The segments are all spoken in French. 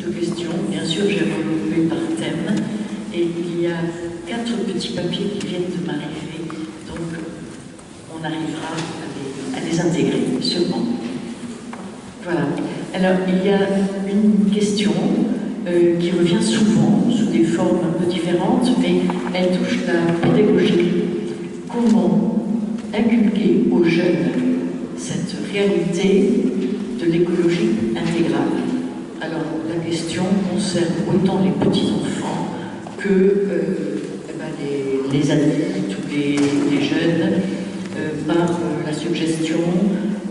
votre question. Bien sûr, j'ai regroupé par thème. Et il y a 4 petits papiers qui viennent de m'arriver. Donc, on arrivera à les intégrer, sûrement. Voilà. Alors, il y a une question qui revient souvent, sous des formes un peu différentes, mais elle touche la pédagogie. Comment inculquer aux jeunes cette réalité de l'écologie intégrale? Alors, la question concerne autant les petits-enfants que les adultes ou les jeunes, par la suggestion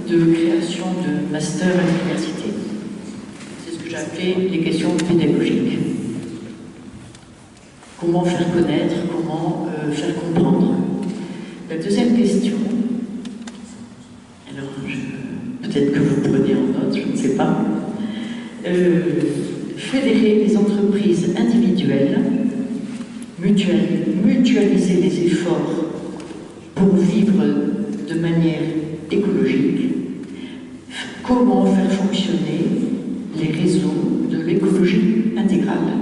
de création de masters à l'université. C'est ce que j'ai appelé les questions pédagogiques. Comment faire connaître, comment faire comprendre. La deuxième question, alors peut-être que vous prenez en note, je ne sais pas. Fédérer les entreprises individuelles, mutualiser les efforts pour vivre de manière écologique. Comment faire fonctionner les réseaux de l'écologie intégrale?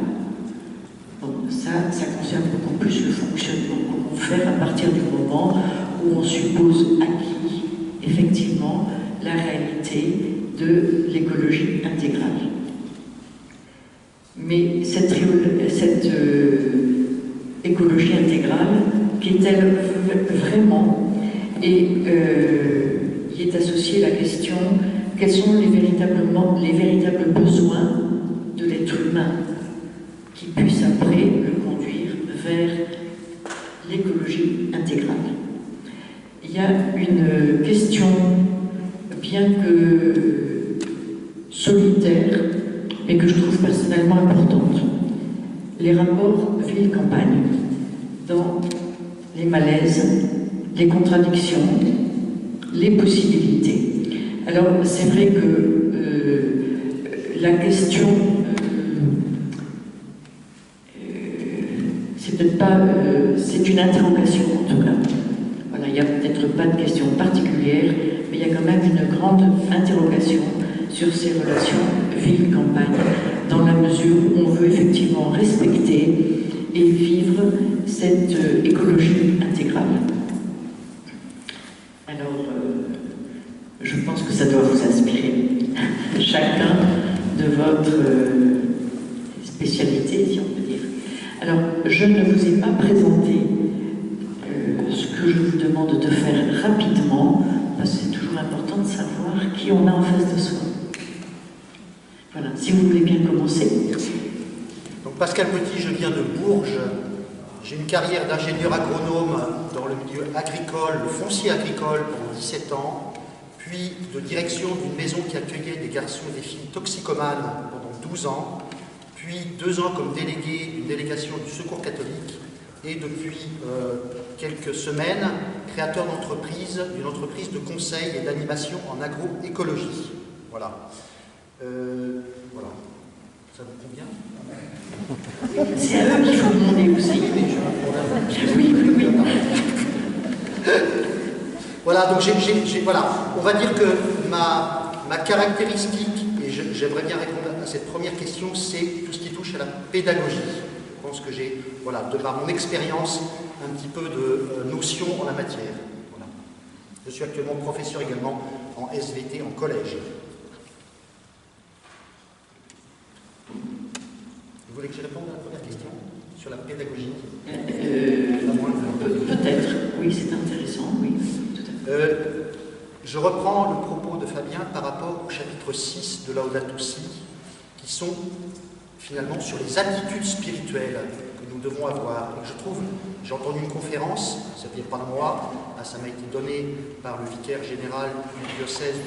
Bon, ça concerne beaucoup plus le fonctionnement. Comment faire à partir du moment où on suppose acquis, effectivement, la réalité de l'écologie intégrale. Mais cette écologie intégrale, qu'est-elle vraiment? Et y est associée la question: quels sont les véritables besoins de l'être humain qui puissent après le conduire vers l'écologie intégrale? Il y a une question, bien que solitaire, mais que je trouve personnellement importante. Les rapports ville-campagne, dans les malaises, les contradictions, les possibilités. Alors, c'est vrai que la question, c'est peut-être pas, c'est une interrogation en tout cas. Voilà, il n'y a peut-être pas de question particulière, mais il y a quand même une grande interrogation sur ces relations ville-campagne, dans la mesure où on veut effectivement respecter et vivre cette écologie intégrale. Alors, je pense que ça doit vous inspirer, chacun de votre spécialité, si on peut dire. Alors, je ne vous ai pas présenté ce que je vous demande de faire rapidement, parce que c'est toujours important de savoir qui on a en face de soi. Voilà, si vous voulez bien commencer. Donc Pascal Petit, je viens de Bourges. J'ai une carrière d'ingénieur agronome dans le milieu agricole, le foncier agricole pendant 17 ans, puis de direction d'une maison qui accueillait des garçons et des filles toxicomanes pendant 12 ans, puis 2 ans comme délégué d'une délégation du Secours catholique, et depuis quelques semaines, créateur d'entreprise, d'une entreprise de conseil et d'animation en agroécologie. Voilà. Voilà. Ça vous convient? C'est à eux qu'il faut demander aussi. Oui. Voilà, donc voilà. On va dire que ma caractéristique, et j'aimerais bien répondre à cette première question, c'est tout ce qui touche à la pédagogie. Je pense que j'ai, voilà, de par mon expérience, un petit peu de notion en la matière. Voilà. Je suis actuellement professeur également en SVT en collège. Vous voulez que je réponde à la première question sur la pédagogie? Peut-être, oui, c'est intéressant, oui. Tout à fait. Je reprends le propos de Fabien par rapport au chapitre 6 de Laudato Si, qui sont finalement sur les attitudes spirituelles que nous devons avoir. Et je trouve, j'ai entendu une conférence, ça ne vient pas de moi, ça m'a été donné par le vicaire général du diocèse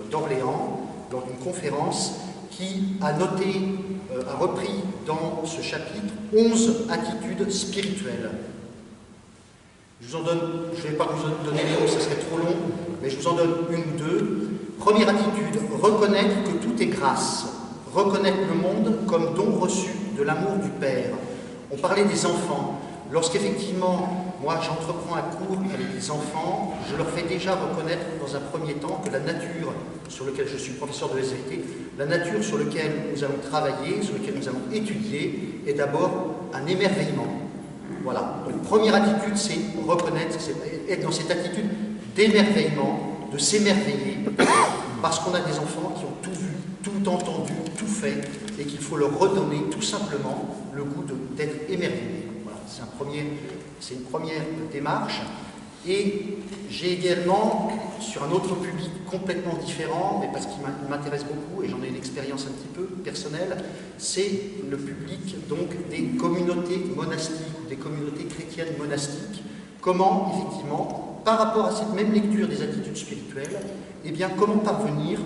d'Orléans, lors d'une conférence, qui a repris dans ce chapitre 11 attitudes spirituelles. Je ne vais pas vous donner les noms, ce serait trop long, mais je vous en donne une ou deux. Première attitude, reconnaître que tout est grâce, reconnaître le monde comme don reçu de l'amour du Père. On parlait des enfants. Lorsqu'effectivement moi j'entreprends un cours avec des enfants, je leur fais déjà reconnaître dans un premier temps que la nature sur laquelle je suis professeur de SVT, la nature sur laquelle nous allons travailler, sur laquelle nous allons étudier, est d'abord un émerveillement. Voilà. Donc première attitude, c'est reconnaître, c'est être dans cette attitude d'émerveillement, de s'émerveiller, parce qu'on a des enfants qui ont tout vu, tout entendu, tout fait, et qu'il faut leur redonner tout simplement le goût d'être émerveillé. Voilà. C'est une première démarche. Et j'ai également, sur un autre public complètement différent, mais parce qu'il m'intéresse beaucoup, et j'en ai une expérience un petit peu personnelle, c'est le public donc des communautés monastiques, des communautés chrétiennes monastiques. Comment, effectivement, par rapport à cette même lecture des attitudes spirituelles, eh bien, comment parvenir,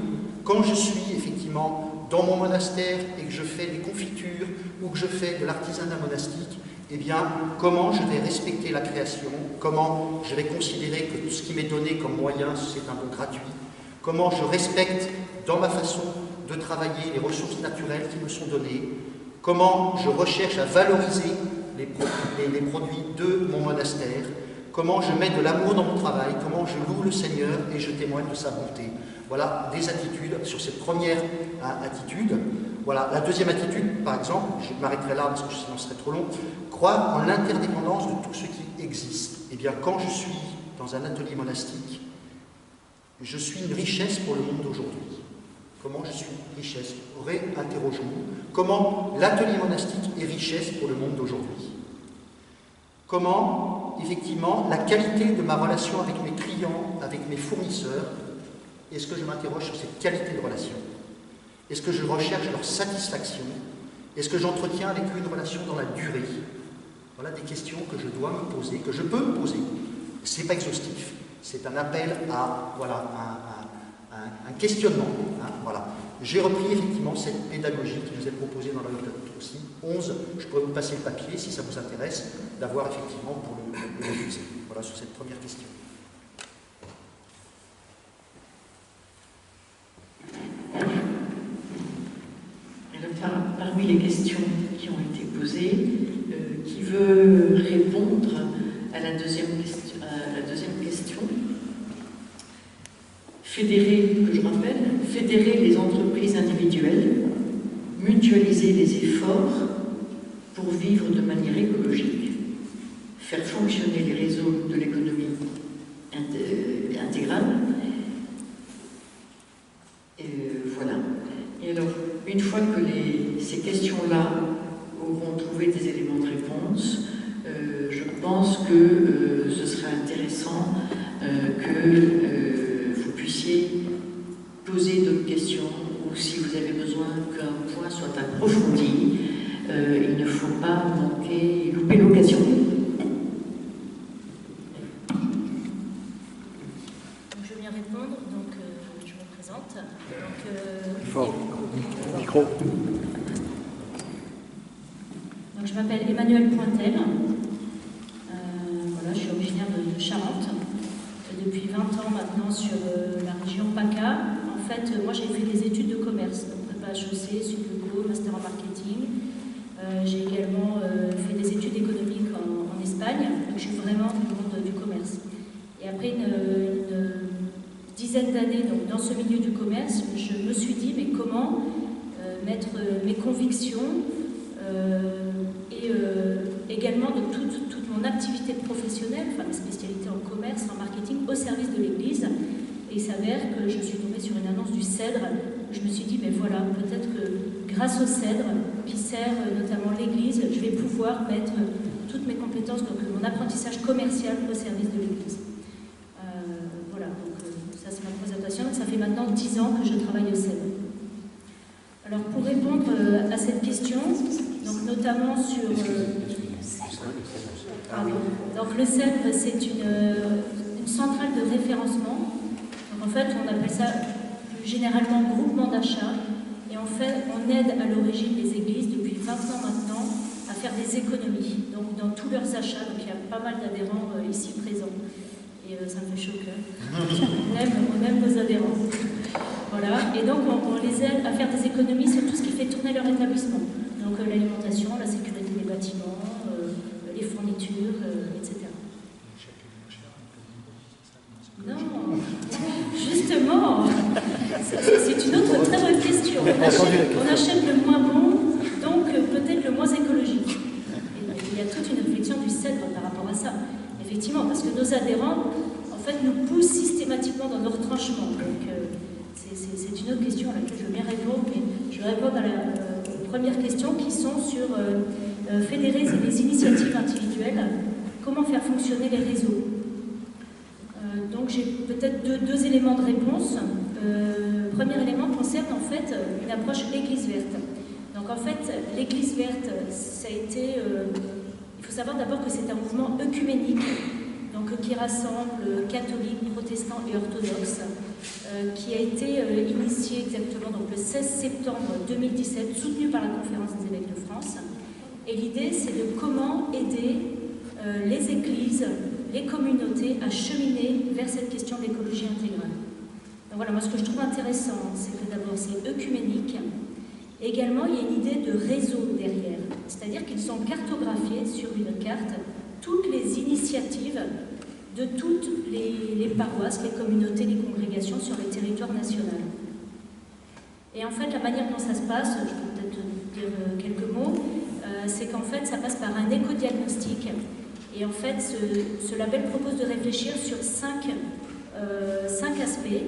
quand je suis effectivement dans mon monastère et que je fais des confitures ou que je fais de l'artisanat monastique, eh bien, comment je vais respecter la création, comment je vais considérer que tout ce qui m'est donné comme moyen, c'est un don gratuit, comment je respecte dans ma façon de travailler les ressources naturelles qui me sont données, comment je recherche à valoriser les produits de mon monastère, comment je mets de l'amour dans mon travail, comment je loue le Seigneur et je témoigne de sa bonté. Voilà des attitudes sur cette première attitude. Voilà, la deuxième attitude, par exemple, je m'arrêterai là parce que sinon ce serait trop long, croire en l'interdépendance de tout ce qui existe. Eh bien, quand je suis dans un atelier monastique, je suis une richesse pour le monde d'aujourd'hui. Comment je suis une richesse? Réinterrogeons-nous. Comment l'atelier monastique est richesse pour le monde d'aujourd'hui? Comment, effectivement, la qualité de ma relation avec mes clients, avec mes fournisseurs, est-ce que je m'interroge sur cette qualité de relation? Est-ce que je recherche leur satisfaction? Est-ce que j'entretiens avec eux une relation dans la durée? Voilà des questions que je dois me poser, que je peux me poser. Ce n'est pas exhaustif, c'est un appel à voilà, un questionnement. Hein, voilà. J'ai repris effectivement cette pédagogie qui nous est proposée dans la Laudato aussi. 11, je pourrais vous passer le papier si ça vous intéresse, d'avoir effectivement pour le réviser. Voilà sur cette première question. Parmi les questions qui ont été posées, qui veut répondre à la deuxième question, fédérer, que je rappelle, fédérer les entreprises individuelles, mutualiser les efforts pour vivre de manière écologique, faire fonctionner les réseaux de l'économie intégrale. Voilà. Et alors, une fois que ces questions-là auront trouvé des éléments de réponse, je pense que ce serait intéressant que vous puissiez poser d'autres questions, ou si vous avez besoin qu'un point soit approfondi, il ne faut pas louper l'occasion. Je viens répondre, donc je me présente. Fort. Micro. Donc, je m'appelle Emmanuelle Pointel. Voilà, je suis originaire de Charente. Depuis 20 ans maintenant sur la région PACA. En fait, moi j'ai fait des études de commerce, donc prépa HEC, Sup-Eco, master en marketing. J'ai également fait des études économiques en Espagne, donc je suis vraiment du monde du commerce. Et après une dizaine d'années dans ce milieu du commerce, je me suis dit, mais comment mettre mes convictions et également de toute mon activité professionnelle, enfin mes spécialités en commerce, en marketing, au service de l'Église. Et il s'avère que je suis tombée sur une annonce du CEDRE. Je me suis dit, mais voilà, peut-être que grâce au CEDRE, qui sert notamment l'Église, je vais pouvoir mettre toutes mes compétences, donc mon apprentissage commercial au service de l'Église. Voilà, donc ça c'est ma présentation. Ça fait maintenant 10 ans que je travaille au CEDRE. Alors pour répondre à cette question, donc notamment sur... Donc le CEDRE, c'est une centrale de référencement. Donc en fait, on appelle ça plus généralement groupement d'achat. Et en fait, on aide à l'origine les églises depuis 20 ans maintenant à faire des économies. Donc dans tous leurs achats, donc il y a pas mal d'adhérents ici présents. Et ça me fait chaud au cœur. On aime nos adhérents. Voilà. Et donc on les aide à faire des économies sur tout ce qui fait tourner leur établissement. Donc l'alimentation, la sécurité des bâtiments, les fournitures, etc. Justement, c'est une autre très bonne question. On achète le moins bon, donc peut-être le moins écologique. Et il y a toute une réflexion du CEDRE par rapport à ça. Effectivement, parce que nos adhérents, en fait, nous poussent systématiquement dans nos retranchements. Donc, c'est une autre question à laquelle je veux bien répondre, mais je vais répondre aux premières questions qui sont sur fédérer les initiatives individuelles, comment faire fonctionner les réseaux. Donc j'ai peut-être deux éléments de réponse. Le premier élément concerne en fait une approche Église verte. Donc en fait, l'Église verte, ça a été... il faut savoir d'abord que c'est un mouvement œcuménique, donc qui rassemble catholiques, protestants et orthodoxes, qui a été initié exactement donc, le 16 septembre 2017, soutenu par la Conférence des évêques de France. Et l'idée, c'est de comment aider les églises, les communautés à cheminer vers cette question de l'écologie intégrale. Donc voilà, moi ce que je trouve intéressant, c'est que d'abord c'est œcuménique. Également, il y a une idée de réseau derrière, c'est-à-dire qu'ils ont cartographié sur une carte toutes les initiatives de toutes les paroisses, les communautés, les congrégations sur le territoire national. Et en fait, la manière dont ça se passe, je peux peut-être dire quelques mots, c'est qu'en fait, ça passe par un éco-diagnostic. Et en fait, ce label propose de réfléchir sur cinq aspects.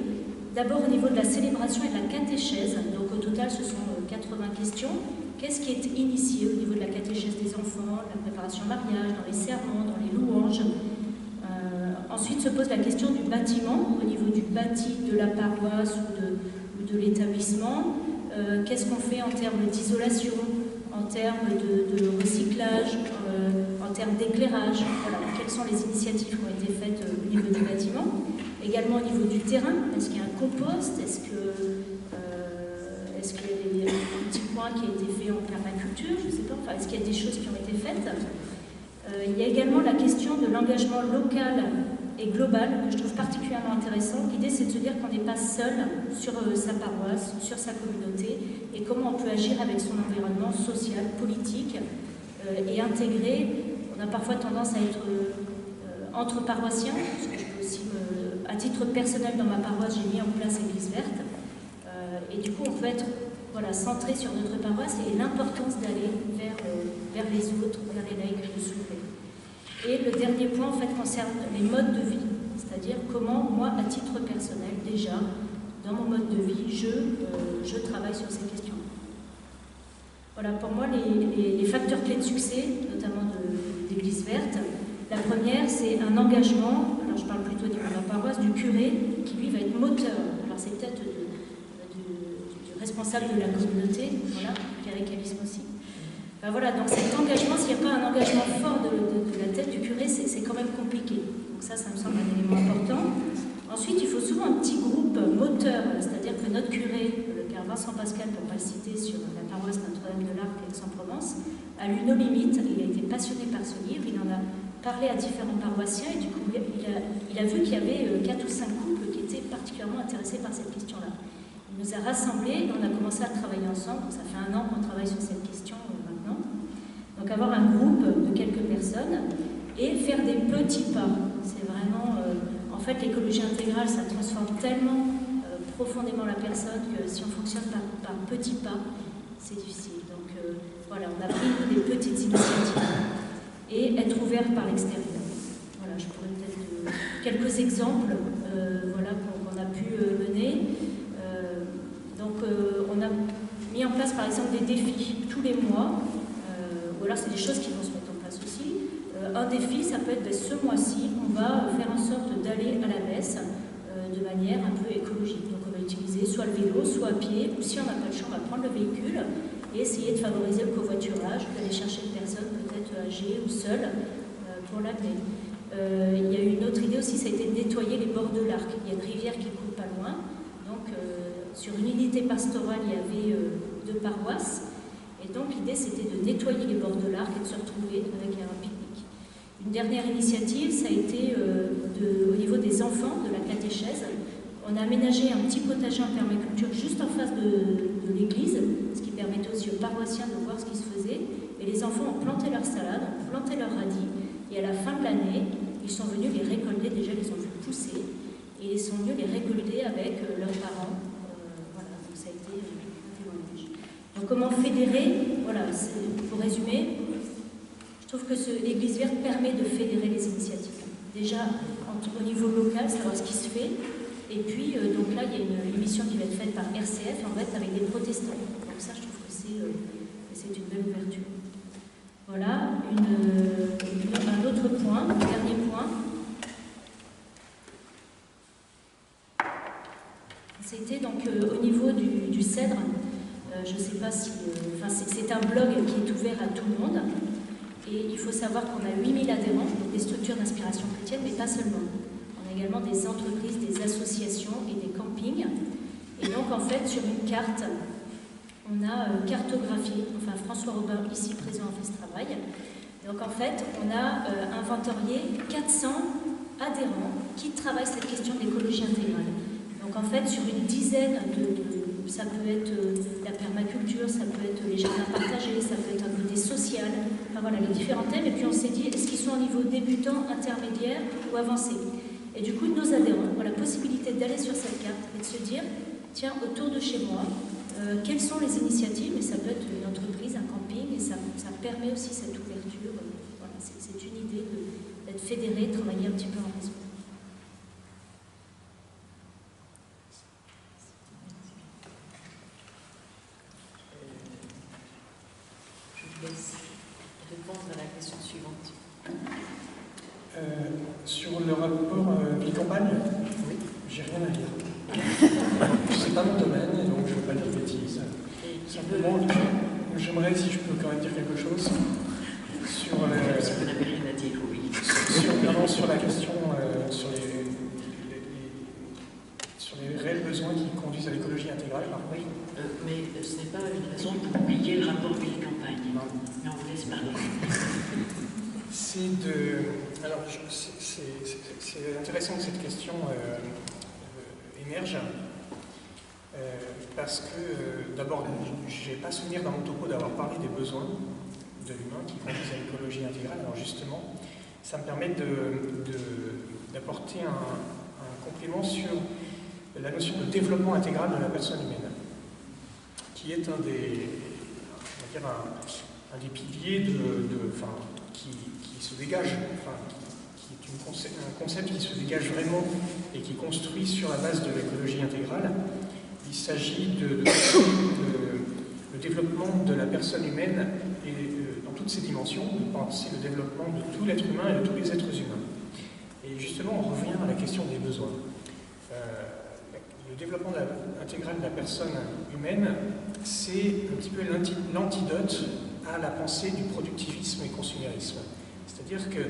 D'abord au niveau de la célébration et de la catéchèse. Donc au total, ce sont 80 questions. Qu'est-ce qui est initié au niveau de la catéchèse des enfants, de la préparation au mariage, dans les serments, dans les louanges. Ensuite se pose la question du bâtiment, au niveau du bâti de la paroisse ou de l'établissement. Qu'est-ce qu'on fait en termes d'isolation, en termes de recyclage, en termes d'éclairage, voilà, quelles sont les initiatives qui ont été faites au niveau du bâtiment. Également au niveau du terrain, est-ce qu'il y a un compost, est-ce qu'il y a un petit point qui a été fait en permaculture, je ne sais pas, enfin, est-ce qu'il y a des choses qui ont été faites. Il y a également la question de l'engagement local et global, que je trouve particulièrement intéressant. L'idée, c'est de se dire qu'on n'est pas seul sur sa paroisse, sur sa communauté, et comment on peut agir avec son environnement social, politique, et intégrer. On a parfois tendance à être entre paroissiens, parce que je peux aussi, à titre personnel, dans ma paroisse, j'ai mis en place Église verte, et du coup, on peut être centré sur notre paroisse et l'importance d'aller vers les autres, vers les laïcs de s'ouvrir. Et le dernier point, en fait, concerne les modes de vie, c'est-à-dire comment, moi, à titre personnel, déjà, dans mon mode de vie, je travaille sur ces questions. Voilà, pour moi, les facteurs clés de succès, notamment d'Église verte, la première, c'est un engagement, alors je parle plutôt au niveau de la paroisse, du curé, qui lui va être moteur. Alors c'est peut-être du responsable de la communauté, voilà, cléricalisme aussi. Enfin, voilà, donc cet engagement, s'il n'y a pas un engagement fort de la tête du curé, c'est quand même compliqué. Donc ça me semble un élément important. Ensuite, il faut souvent un petit groupe moteur, c'est-à-dire que notre curé, le père Vincent Pascal, pour ne pas le citer, sur la paroisse Notre-Dame de l'Arc Aix-en-Provence, a lu Nos limites, il a été passionné par ce livre, il en a parlé à différents paroissiens et du coup, il a vu qu'il y avait 4 ou 5 couples qui étaient particulièrement intéressés par cette question-là. Il nous a rassemblés et on a commencé à travailler ensemble, donc ça fait 1 an qu'on travaille sur cette question maintenant. Donc avoir un groupe de quelques personnes et faire des petits pas, c'est vraiment... en fait, l'écologie intégrale, ça transforme tellement profondément la personne que si on fonctionne par petits pas, c'est difficile. Donc voilà, on a pris des petites initiatives et être ouvert par l'extérieur. Voilà, je pourrais peut-être quelques exemples qu'on a pu mener. Donc on a mis en place par exemple des défis tous les mois, ou alors c'est des choses qui vont se mettre en place aussi. Un défi, ça peut être ce mois-ci, on va faire en sorte d'aller à la messe de manière un peu écologique. Donc on va utiliser soit le vélo, soit à pied, ou si on n'a pas le choix, on va prendre le véhicule et essayer de favoriser le covoiturage, d'aller chercher une personne peut-être âgée ou seule pour l'amener. Il y a eu une autre idée aussi, ça a été de nettoyer les bords de l'Arc. Il y a une rivière qui coule pas loin, donc sur une unité pastorale, il y avait 2 paroisses, et donc l'idée c'était de nettoyer les bords de l'Arc et de se retrouver avec un pique-nique. Une dernière initiative, ça a été au niveau des enfants, de la catéchèse. On a aménagé un petit potager en permaculture juste en face de l'église, ce qui permettait aussi aux paroissiens de voir ce qui se faisait. Et les enfants ont planté leurs salades, ont planté leurs radis, et à la fin de l'année, ils sont venus les récolter, déjà ils les ont vu pousser. et ils sont venus les récolter avec leurs parents. Voilà, donc ça a été un témoignage. Donc comment fédérer, voilà, pour résumer, je trouve que l'Église verte permet de fédérer les initiatives. Déjà, au niveau local, savoir ce qui se fait. Et puis, donc là, il y a une émission qui va être faite par RCF, en fait, avec des protestants. Donc ça, je trouve que c'est une belle ouverture. Voilà, un autre point, un dernier point. C'était donc au niveau du Cèdre. Je ne sais pas si... c'est un blog qui est ouvert à tout le monde. Et il faut savoir qu'on a 8000 adhérents, donc des structures d'inspiration chrétienne, mais pas seulement. On a également des entreprises, des associations et des campings. Et donc, en fait, sur une carte, on a cartographié, enfin François Robin, ici présent, a fait ce travail. Donc, en fait, on a inventorié 400 adhérents qui travaillent cette question d'écologie intégrale. Donc, en fait, sur une dizaine ça peut être la permaculture, ça peut être les jardins partagés, ça peut être un côté social, enfin voilà, les différents thèmes. Et puis on s'est dit, est-ce qu'ils sont au niveau débutant, intermédiaire ou avancé? Et du coup, nos adhérents ont la possibilité d'aller sur cette carte et de se dire, tiens, autour de chez moi, quelles sont les initiatives? Et ça peut être une entreprise, un camping, et ça permet aussi cette ouverture. Voilà, c'est une idée d'être fédéré, de travailler un petit peu en réseau. Répondre à la question suivante. Sur le rapport ville-campagne, oui, j'ai rien à dire. C'est pas mon domaine, donc je ne veux pas dire de bêtises. Simplement, j'aimerais, si je peux quand même dire quelque chose, sur vous n'avez rien à dire, oui. Sur la question, sur les réels besoins qui conduisent à l'écologie intégrale, par contre. Mais ce n'est pas une raison pour oublier le rapport ville-campagne. Mais on vous laisse parler. Alors, c'est intéressant que cette question émerge, parce que, d'abord, je n'ai pas souvenir dans mon topo d'avoir parlé des besoins de l'humain qui conduisent à l'écologie intégrale. Alors justement, ça me permet d'apporter un complément sur la notion de développement intégral de la personne humaine, qui est un des piliers qui se dégage, qui est un concept qui se dégage vraiment et qui est construit sur la base de l'écologie intégrale. Il s'agit de le développement de la personne humaine et dans toutes ses dimensions, de penser le développement de tout l'être humain et de tous les êtres humains. Et justement, on revient à la question des besoins. Le développement intégral de la personne humaine, c'est un petit peu l'antidote à la pensée du productivisme et consumérisme. C'est-à-dire que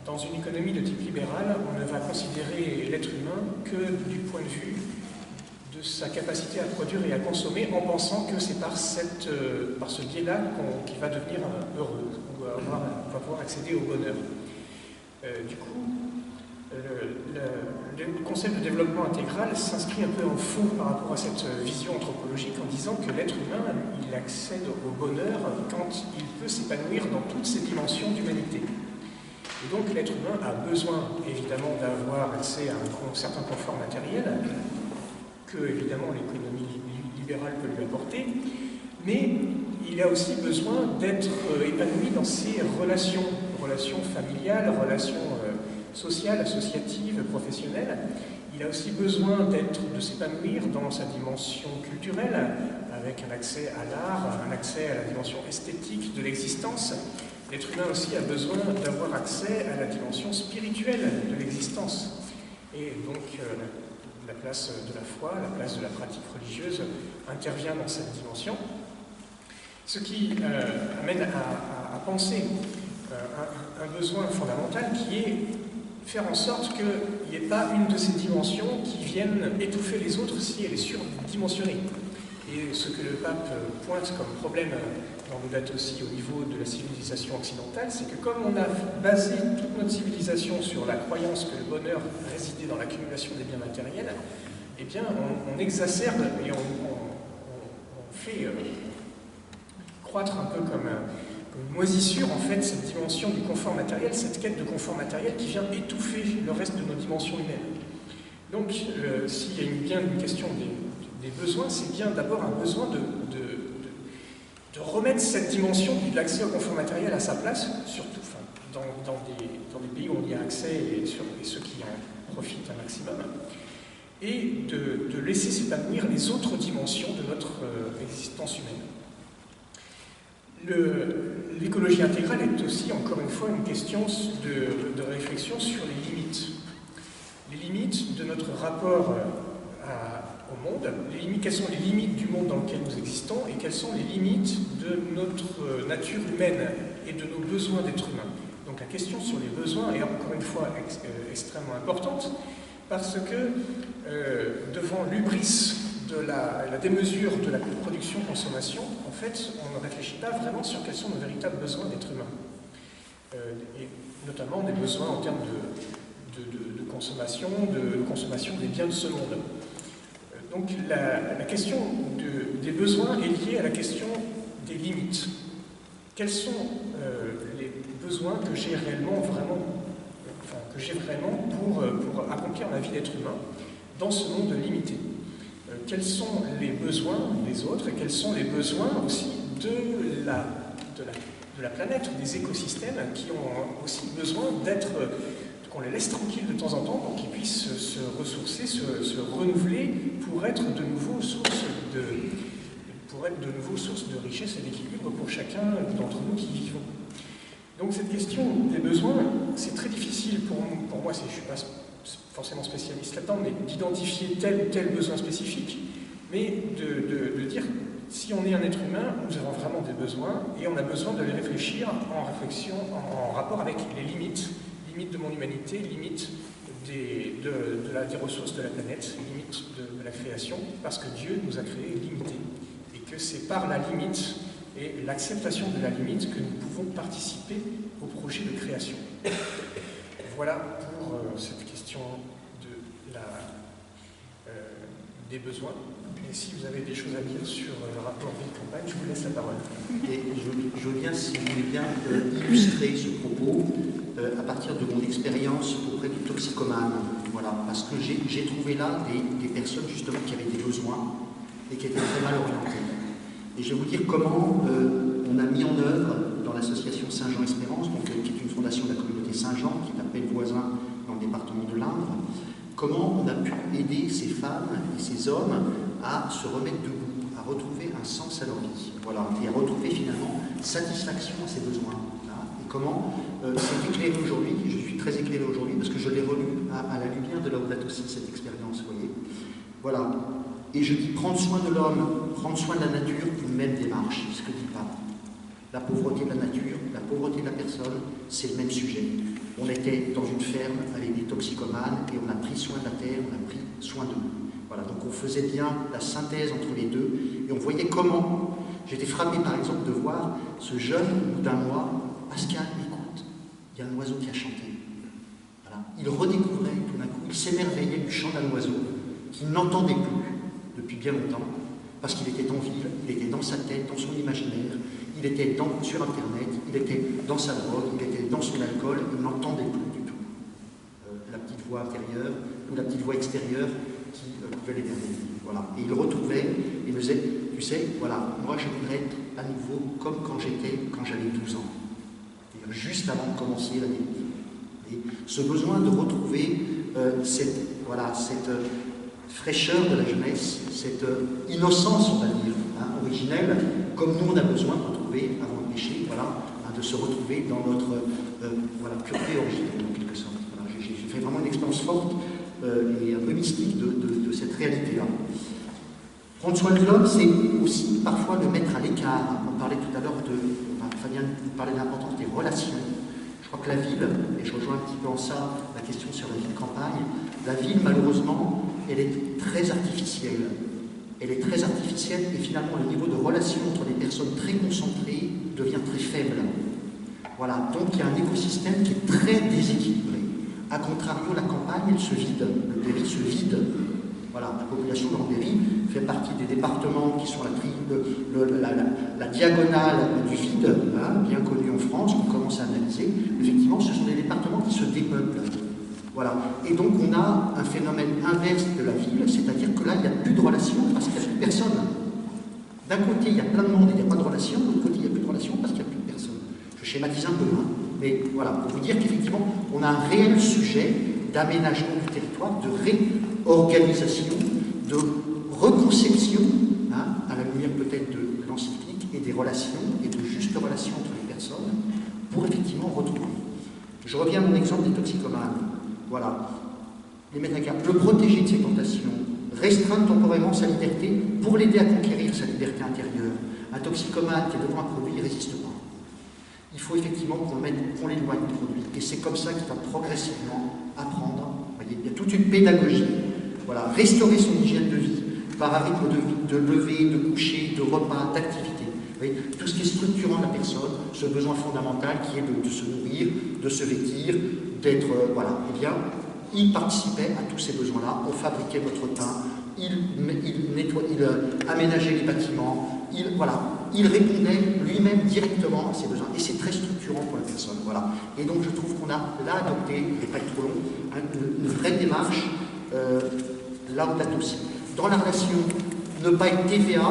dans une économie de type libéral, on ne va considérer l'être humain que du point de vue de sa capacité à produire et à consommer, en pensant que c'est par ce biais-là qu'il va devenir heureux, qu'on va pouvoir accéder au bonheur. Du coup, le concept de développement intégral s'inscrit un peu en faux par rapport à cette vision anthropologique en disant que l'être humain, il accède au bonheur quand il peut s'épanouir dans toutes ses dimensions d'humanité. Et donc l'être humain a besoin évidemment d'avoir accès à un certain confort matériel que évidemment l'économie libérale peut lui apporter, mais il a aussi besoin d'être épanoui dans ses relations familiales, relations sociale, associative, professionnelle. Il a aussi besoin de s'épanouir dans sa dimension culturelle, avec un accès à l'art, un accès à la dimension esthétique de l'existence. L'être humain aussi a besoin d'avoir accès à la dimension spirituelle de l'existence. Et donc, la place de la foi, la place de la pratique religieuse intervient dans cette dimension. Ce qui amène à penser un besoin fondamental qui est faire en sorte qu'il n'y ait pas une de ces dimensions qui vienne étouffer les autres si elle est surdimensionnée. Et ce que le pape pointe comme problème dans Laudato Si au niveau de la civilisation occidentale, c'est que comme on a basé toute notre civilisation sur la croyance que le bonheur résidait dans l'accumulation des biens matériels, eh bien on exacerbe et on fait croître un peu moisissure, en fait, cette dimension du confort matériel, cette quête de confort matériel qui vient étouffer le reste de nos dimensions humaines. Donc, s'il y a bien une question des besoins, c'est bien d'abord un besoin de remettre cette dimension de l'accès au confort matériel à sa place, surtout dans des pays où on y a accès et ceux qui en profitent un maximum, et de laisser s'épanouir les autres dimensions de notre existence humaine. L'écologie intégrale est aussi, encore une fois, une question de réflexion sur les limites. Les limites de notre rapport au monde, quelles sont les limites du monde dans lequel nous existons et quelles sont les limites de notre nature humaine et de nos besoins d'être humains. Donc la question sur les besoins est encore une fois extrêmement importante parce que devant l'hubris de la démesure de la production-consommation, en fait, on ne réfléchit pas vraiment sur quels sont nos véritables besoins d'être humain. Et notamment des besoins en termes de consommation des biens de ce monde. Donc la question des besoins est liée à la question des limites. Quels sont les besoins que j'ai réellement pour accomplir ma vie d'être humain dans ce monde limité? Quels sont les besoins des autres et quels sont les besoins aussi de la planète, des écosystèmes qui ont aussi besoin qu'on les laisse tranquilles de temps en temps pour qu'ils puissent se ressourcer, se renouveler pour être de nouveau source de richesse et d'équilibre pour chacun d'entre nous qui vivons. Donc cette question des besoins, c'est très difficile pour moi, je ne suis pas forcément spécialiste là-dedans, mais d'identifier tel ou tel besoin spécifique, mais de dire, si on est un être humain, nous avons vraiment des besoins, et on a besoin de les réfléchir en rapport avec les limites de mon humanité, limites des ressources de la planète, limites de la création, parce que Dieu nous a créés limités, et que c'est par la limite et l'acceptation de la limite que nous pouvons participer au projet de création. Voilà pour cette question des besoins. Et si vous avez des choses à dire sur le rapport ville-campagne, je vous laisse la parole. Et je veux bien, si vous voulez bien, illustrer ce propos à partir de mon expérience auprès du toxicomane. Voilà, parce que j'ai trouvé là des personnes justement qui avaient des besoins et qui étaient très mal orientées. Et je vais vous dire comment on a mis en œuvre dans l'association Saint-Jean-Espérance, qui est une fondation de la communauté Saint-Jean, qui est à peine voisin dans le département de l'Indre, comment on a pu aider ces femmes et ces hommes à se remettre debout, à retrouver un sens à leur vie, voilà, et à retrouver finalement satisfaction à ses besoins. Voilà. Et comment c'est éclairé aujourd'hui, je suis très éclairé aujourd'hui parce que je l'ai relu à la lumière de Laudato Si, cette expérience, vous voyez. Voilà. Et je dis prendre soin de l'homme, prendre soin de la nature, une même démarche, ce que dit Pape. La pauvreté de la nature, la pauvreté de la personne, c'est le même sujet. On était dans une ferme avec des toxicomanes et on a pris soin de la terre, on a pris soin d'eux. Voilà, donc on faisait bien la synthèse entre les deux et on voyait comment. J'étais frappé par exemple de voir ce jeune, au bout d'un mois, Pascal, écoute, il y a un oiseau qui a chanté. Voilà. Il redécouvrait tout d'un coup, il s'émerveillait du chant d'un oiseau qu'il n'entendait plus depuis bien longtemps, parce qu'il était en ville, il était dans sa tête, dans son imaginaire, il était sur Internet, il était dans sa drogue, il était dans son alcool, il n'entendait plus du tout la petite voix intérieure ou la petite voix extérieure qui pouvait l'émerveiller. Voilà. Et il retrouvait, il me disait, tu sais, voilà, moi je voudrais être à nouveau comme quand j'avais 12 ans. C'est-à-dire juste avant de commencer l'année. Et ce besoin de retrouver cette fraîcheur de la jeunesse, cette innocence, on va dire, originelle, comme nous on a besoin de retrouver avant le péché, voilà, de se retrouver dans notre pureté originelle, en quelque sorte. Voilà, j'ai fait vraiment une expérience forte et un peu mystique de cette réalité-là. Prendre soin de l'homme, c'est aussi parfois le mettre à l'écart. On parlait tout à l'heure Fabien parlait de l'importance des relations. Je crois que la ville, et je rejoins un petit peu en ça la question sur la ville-campagne, la ville, malheureusement, elle est très artificielle. Elle est très artificielle et finalement le niveau de relation entre les personnes très concentrées devient très faible. Voilà, donc il y a un écosystème qui est très déséquilibré. A contrario, la campagne, elle se vide, le pays se vide. Voilà, la population de Rambéry fait partie des départements qui sont la diagonale du vide, hein, bien connue en France, qu'on commence à analyser. Effectivement, ce sont des départements qui se dépeuplent. Voilà. Et donc on a un phénomène inverse de la ville, c'est-à-dire que là, il n'y a plus de relations parce qu'il n'y a plus de personne. D'un côté, il y a plein de monde et il n'y a pas de relations, de l'autre côté, il n'y a plus de relations parce qu'il n'y a plus de personne. Je schématise un peu, hein, mais voilà, pour vous dire qu'effectivement, on a un réel sujet d'aménagement du territoire, de réorganisation, de reconception, hein, à la lumière peut-être de l'encyclique, et des relations, et de justes relations entre les personnes, pour effectivement retrouver. Je reviens à mon exemple des toxicomanes. Voilà. Les mettre à garde, le protéger de ses tentations, restreindre temporairement sa liberté pour l'aider à conquérir sa liberté intérieure. Un toxicomane qui est devant un produit, il ne résiste pas. Il faut effectivement qu'on l'éloigne du produit. Et c'est comme ça qu'il va progressivement apprendre. Vous voyez, il y a toute une pédagogie. Voilà. Restaurer son hygiène de vie par un rythme de vie, de lever, de coucher, de repas, d'activité. Tout ce qui est structurant de la personne, ce besoin fondamental qui est de se nourrir, de se vêtir, d'être... voilà. Eh bien, il participait à tous ces besoins-là. On fabriquait notre pain, il aménageait les bâtiments, il répondait lui-même directement à ses besoins. Et c'est très structurant pour la personne. Voilà. Et donc, je trouve qu'on a là adopté, et pas trop long, une vraie démarche, là où là aussi. Dans la relation, ne pas être TVA,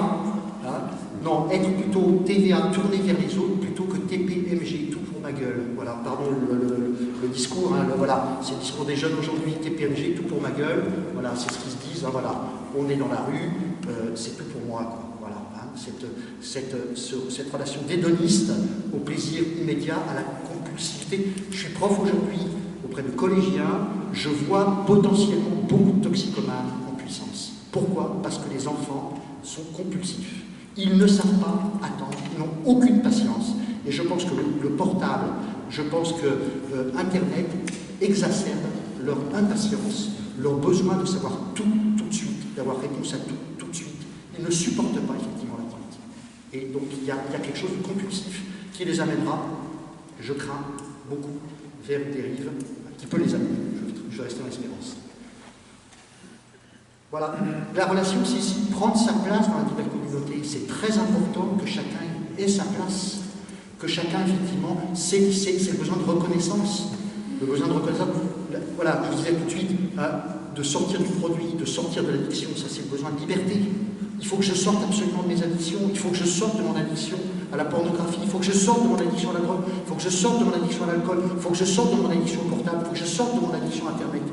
hein, non, être plutôt TVA tourné vers les autres plutôt que TPMG, tout pour ma gueule. Voilà, pardon le discours, hein, voilà, c'est le discours des jeunes aujourd'hui, TPMG, tout pour ma gueule. Voilà, c'est ce qu'ils se disent, hein, voilà, on est dans la rue, c'est tout pour moi, quoi. Voilà, hein, cette relation dédoniste au plaisir immédiat, à la compulsivité. Je suis prof aujourd'hui auprès de collégiens, je vois potentiellement beaucoup de toxicomanes en puissance. Pourquoi? Parce que les enfants sont compulsifs. Ils ne savent pas attendre, ils n'ont aucune patience. Et je pense que le portable, je pense que Internet exacerbe leur impatience, leur besoin de savoir tout de suite, d'avoir réponse à tout de suite. Ils ne supportent pas effectivement l'attente. Et donc il y a quelque chose de compulsif qui les amènera, je crains, beaucoup vers une dérive qui peut les amener. Je reste en espérance. Voilà, la relation, c'est ici prendre sa place dans la nouvelle communauté. C'est très important que chacun ait sa place, que chacun, effectivement, c'est le besoin de reconnaissance. Le besoin de reconnaissance, voilà, je vous disais tout de suite, hein, de sortir du produit, de sortir de l'addiction, ça c'est le besoin de liberté. Il faut que je sorte absolument de mes addictions, il faut que je sorte de mon addiction à la pornographie, il faut que je sorte de mon addiction à la drogue, il faut que je sorte de mon addiction à l'alcool, il faut que je sorte de mon addiction au portable, il faut que je sorte de mon addiction à Internet.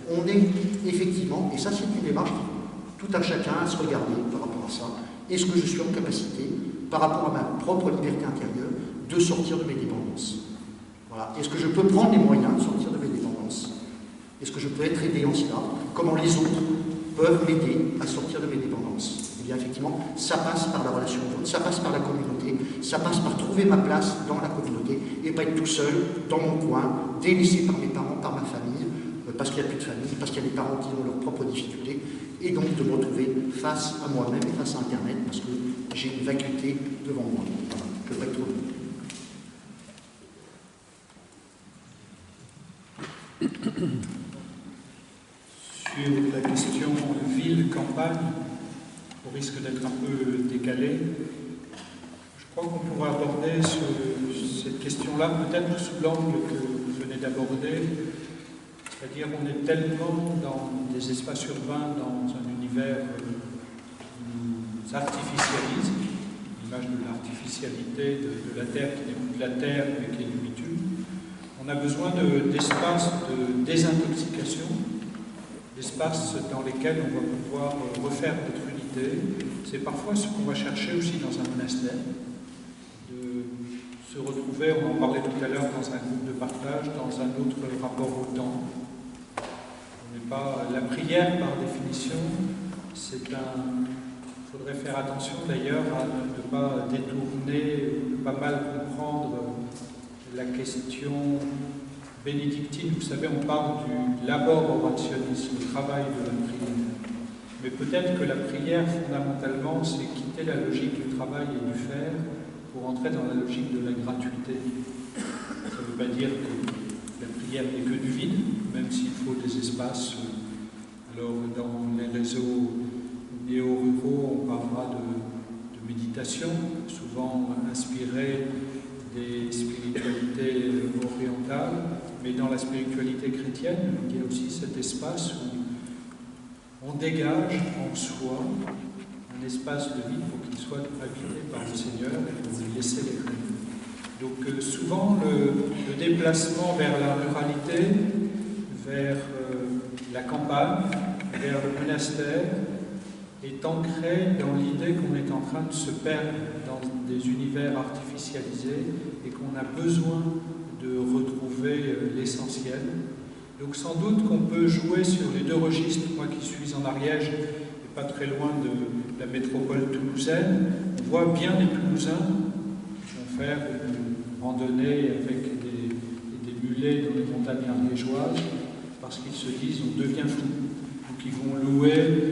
On est effectivement, et ça c'est une démarche qui tout un chacun à se regarder par rapport à ça. Est-ce que je suis en capacité, par rapport à ma propre liberté intérieure, de sortir de mes dépendances? Voilà. Est-ce que je peux prendre les moyens de sortir de mes dépendances? Est-ce que je peux être aidé en cela? Comment les autres peuvent m'aider à sortir de mes dépendances? Eh bien effectivement, ça passe par la relation aux autres, ça passe par la communauté, ça passe par trouver ma place dans la communauté et pas être tout seul, dans mon coin, délaissé par mes parents, par ma famille, parce qu'il n'y a plus de famille, parce qu'il y a des parents qui ont leurs propres difficultés, et donc de me retrouver face à moi-même et face à Internet, parce que j'ai une vacuité devant moi. Voilà, je ne vais pas être trop long. Sur la question ville-campagne, au risque d'être un peu décalé, je crois qu'on pourrait aborder cette question-là peut-être sous l'angle que vous venez d'aborder. C'est-à-dire on est tellement dans des espaces urbains, dans un univers qui nous artificialise, l'image de l'artificialité de la Terre qui n'est plus de la Terre mais qui est du bitume. On a besoin d'espaces de désintoxication, d'espaces dans lesquels on va pouvoir refaire notre unité. C'est parfois ce qu'on va chercher aussi dans un monastère, de se retrouver, on en parlait tout à l'heure, dans un groupe de partage, dans un autre rapport au temps. La prière, par définition, c'est un... Il faudrait faire attention d'ailleurs à ne pas détourner, de pas mal comprendre la question bénédictine. Vous savez, on parle du labor orationis, le travail de la prière. Mais peut-être que la prière, fondamentalement, c'est quitter la logique du travail et du faire pour entrer dans la logique de la gratuité. Ça ne veut pas dire que la prière n'est que du vide, même s'il faut des espaces Alors, dans les réseaux néo-ruraux, on parlera de méditation, souvent inspirée des spiritualités orientales, mais dans la spiritualité chrétienne, il y a aussi cet espace où on dégage en soi un espace de vie pour qu'il soit habité par le Seigneur et pour lui laisser les clés. Donc souvent le déplacement vers la ruralité, vers la campagne, vers le monastère, est ancré dans l'idée qu'on est en train de se perdre dans des univers artificialisés et qu'on a besoin de retrouver l'essentiel. Donc sans doute qu'on peut jouer sur les deux registres. Moi qui suis en Ariège, et pas très loin de la métropole toulousaine, on voit bien des Toulousains qui vont faire une randonnée avec des mulets dans les montagnes ariégeoises parce qu'ils se disent on devient fou. Donc ils vont louer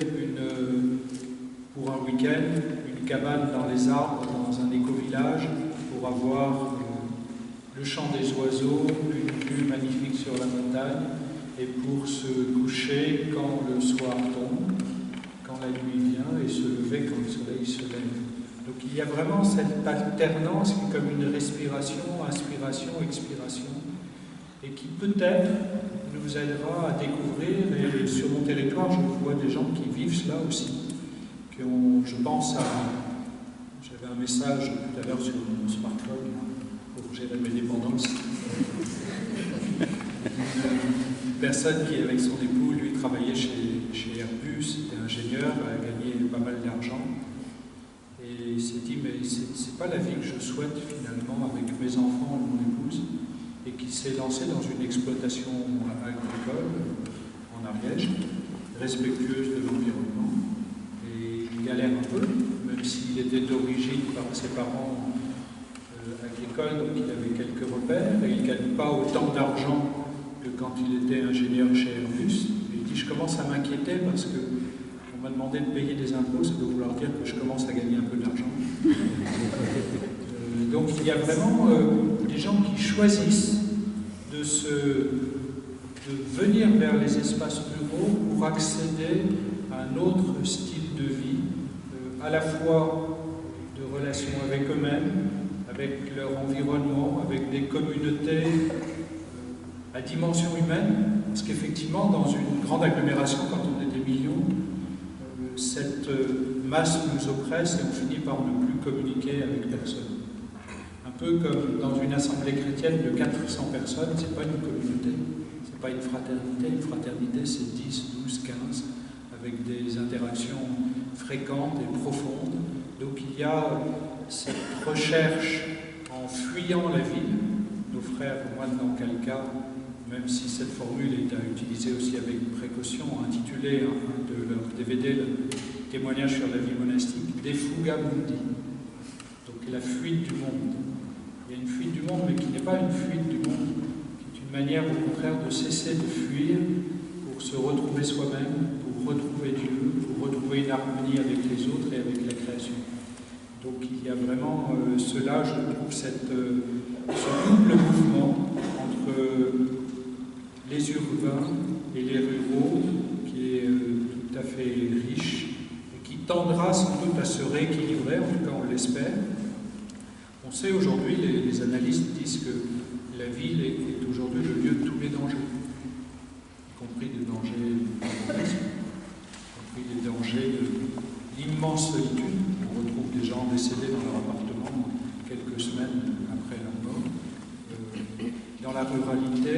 pour un week-end une cabane dans les arbres, dans un éco-village, pour avoir le chant des oiseaux, une vue magnifique sur la montagne, et pour se coucher quand le soir tombe, quand la nuit vient, et se lever quand le soleil se lève. Donc il y a vraiment cette alternance qui est comme une respiration, inspiration, expiration, et qui peut-être nous aidera à découvrir, et sur mon territoire je vois des gens qui vivent cela aussi, je pense à... J'avais un message tout à l'heure sur mon smartphone pour gérer mes dépendances. Une personne qui, avec son époux, lui, travaillait chez Airbus, était ingénieur, a gagné pas mal d'argent. Et il s'est dit, mais c'est pas la vie que je souhaite finalement avec mes enfants et mon épouse. Et qui s'est lancé dans une exploitation agricole en Ariège, respectueuse de l'environnement. Et il galère un peu, même s'il était d'origine par ses parents agricoles, donc il avait quelques repères, et il ne gagne pas autant d'argent que quand il était ingénieur chez Airbus. Et il dit, je commence à m'inquiéter parce qu'on m'a demandé de payer des impôts, ça doit vouloir dire que je commence à gagner un peu d'argent. Donc il y a vraiment des gens qui choisissent de venir vers les espaces ruraux pour accéder à un autre style de vie, à la fois de relation avec eux-mêmes, avec leur environnement, avec des communautés à dimension humaine, parce qu'effectivement, dans une grande agglomération, quand on est des millions, cette masse nous oppresse et on finit par ne plus communiquer avec personne. Un peu comme dans une assemblée chrétienne de 400 personnes, ce n'est pas une communauté, ce n'est pas une fraternité. Une fraternité, c'est 10, 12, 15, avec des interactions fréquentes et profondes. Donc il y a cette recherche en fuyant la ville. Nos frères moines d'Ancalca, même si cette formule est à utiliser aussi avec précaution, ont intitulé un de leurs DVD, le témoignage sur la vie monastique, Des Fuga Mundi. Donc la fuite du monde. Il y a une fuite du monde, mais qui n'est pas une fuite du monde, qui est une manière au contraire de cesser de fuir pour se retrouver soi-même, pour retrouver Dieu, pour retrouver une harmonie avec les autres et avec la création. Donc il y a vraiment cela, je trouve, ce double mouvement entre les urbains et les ruraux qui est tout à fait riche et qui tendra sans doute à se rééquilibrer, en tout cas on l'espère. On sait aujourd'hui, les analystes disent que la ville est aujourd'hui le lieu de tous les dangers, y compris des dangers du terrorisme, y compris des dangers de l'immense solitude. On retrouve des gens décédés dans leur appartement quelques semaines après leur mort. Dans la ruralité,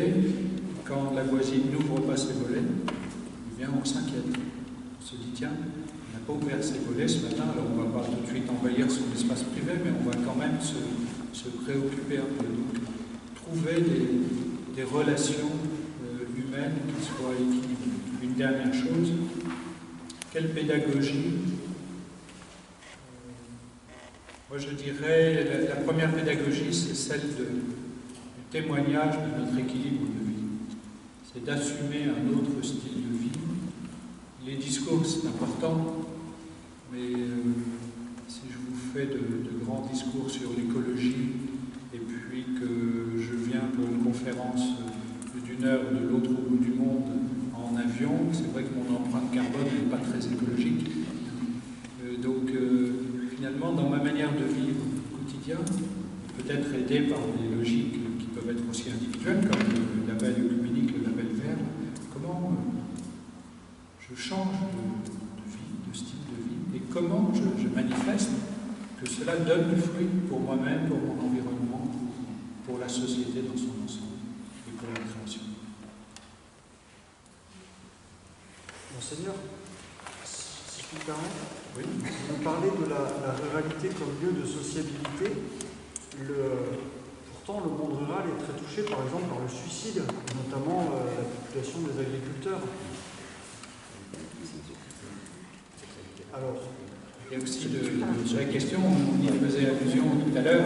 quand la voisine n'ouvre pas ses volets, eh bien on s'inquiète. On se dit, tiens, on n'a pas ouvert ses volets ce matin, alors on ne va pas tout de suite envahir son espace privé, mais on va quand même se préoccuper un peu. Donc, trouver des relations humaines qui soient équilibrées. Une dernière chose, quelle pédagogie? Moi je dirais, la première pédagogie, c'est celle du témoignage de notre équilibre de vie. C'est d'assumer un autre style de vie. Les discours, c'est important, mais si je vous fais de grands discours sur l'écologie, et puis que je viens pour une conférence d'1 heure de l'autre bout du monde, en en avion. C'est vrai que mon empreinte carbone n'est pas très écologique. Finalement, dans ma manière de vivre au quotidien, peut-être aidé par des logiques qui peuvent être aussi individuelles, comme le label œcuménique, le label vert, comment je change de vie, de style de vie, et comment je manifeste que cela donne du fruit pour moi-même, pour mon environnement, pour la société dans son ensemble, et pour la création. Monseigneur, si je puis me permettre, Oui. vous parlez de la ruralité comme lieu de sociabilité. Pourtant, le monde rural est très touché, par exemple, par le suicide, notamment la population des agriculteurs. Alors, il y a aussi la question, on y faisait allusion tout à l'heure,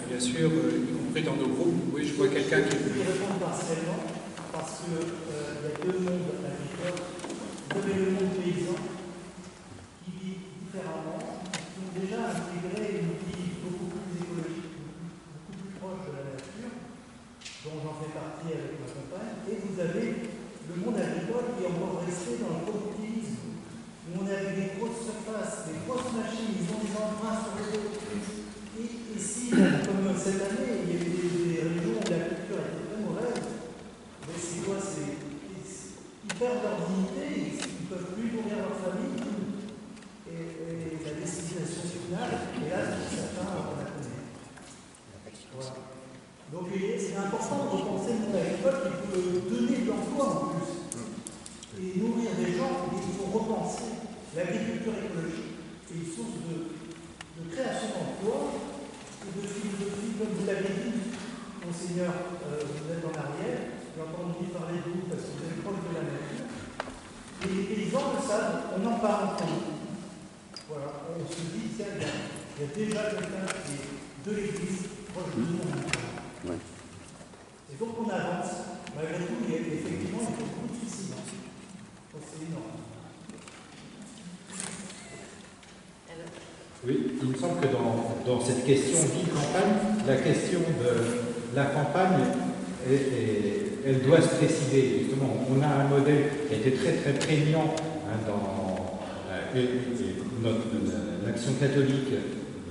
bien sûr, y compris dans nos groupes. Oui, je vois quelqu'un qui... Je vais répondre partiellement, parce qu'il y a deux mondes agricoles. Vous avez le monde paysan, qui vit différemment, qui ont déjà intégré une vie beaucoup plus écologique, beaucoup plus proche de la nature, dont j'en fais partie avec ma compagne, et vous avez le monde agricole qui est encore resté dans le productivisme, où on est avec des grosses surfaces, des grosses machines, ils ont des emprunts sur les autres. Et si, comme cette année, il y a eu des régions où la culture était très mauvaise, mais c'est quoi? Ils perdent leur dignité, ils ne peuvent plus nourrir leur famille, et la destination finale, et là, certains, on la connaît. Voilà. Donc c'est important de repenser le monde agricole qui peut donner de l'emploi en plus, et nourrir des gens, mais il faut repenser l'agriculture écologique est une source de création d'emplois et de philosophie, comme vous l'avez dit, Monseigneur, vous êtes en arrière, j'ai entendu parler de vous parce que vous êtes proche de la nature. Et les paysans le savent, on en parle entre nous. Voilà, on se dit, tiens, il y a déjà quelqu'un qui est de l'église proche de nous. Ouais. Et donc on avance. Malgré tout, il y a effectivement beaucoup de suicides. C'est énorme. Oui, il me semble que dans cette question ville-campagne, la question de la campagne, elle doit se préciser. Justement, on a un modèle qui a été très très prégnant dans l'action catholique,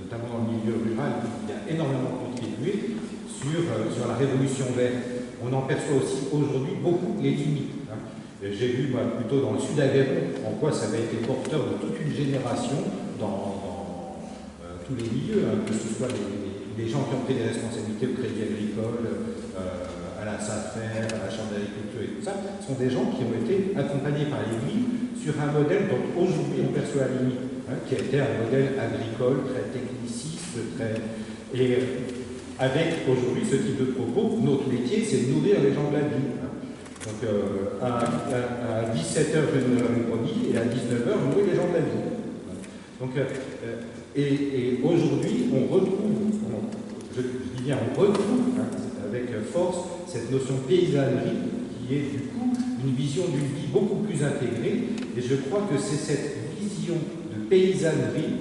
notamment dans le milieu rural, qui a énormément contribué sur la révolution verte. On en perçoit aussi aujourd'hui beaucoup les limites. J'ai vu, moi, plutôt dans le sud Aveyron, en quoi ça avait été porteur de toute une génération dans tous les milieux, que ce soit les gens qui ont pris des responsabilités au Crédit Agricole, à la SAFER, à la Chambre d'agriculture et tout ça, sont des gens qui ont été accompagnés par l'Église sur un modèle dont aujourd'hui on perçoit la limite, qui a été un modèle agricole, très techniciste, et avec aujourd'hui ce type de propos, notre métier c'est de nourrir les gens de la ville. Donc à 17h je nourris les brebis et à 19h je nourris les gens de la ville. Donc, et aujourd'hui on retrouve, je dis bien on retrouve avec force cette notion de paysannerie qui est du coup une vision d'une vie beaucoup plus intégrée, et je crois que c'est cette vision de paysannerie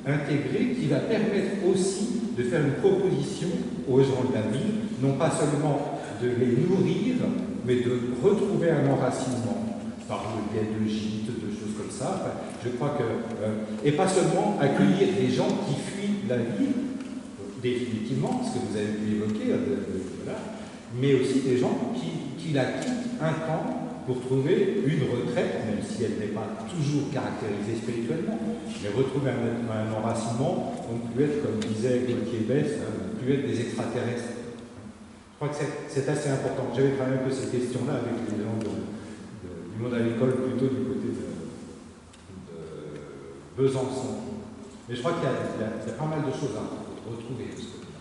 intégrée qui va permettre aussi de faire une proposition aux gens de la ville, non pas seulement de les nourrir, mais de retrouver un enracinement par le biais de gîtes, de choses comme ça. Enfin, je crois que, et pas seulement accueillir des gens qui fuient la ville, définitivement, ce que vous avez pu évoquer, voilà, mais aussi des gens qui la quittent un temps pour trouver une retraite, même si elle n'est pas toujours caractérisée spirituellement, mais retrouver un enracinement, donc plus être, comme disait Gaultier-Besse, plus être des extraterrestres. Je crois que c'est assez important. J'avais travaillé un peu ces questions-là avec les gens du monde agricole, plutôt du côté de Besançon. Mais je crois qu'il y a pas mal de choses à retrouver de ce côté-là.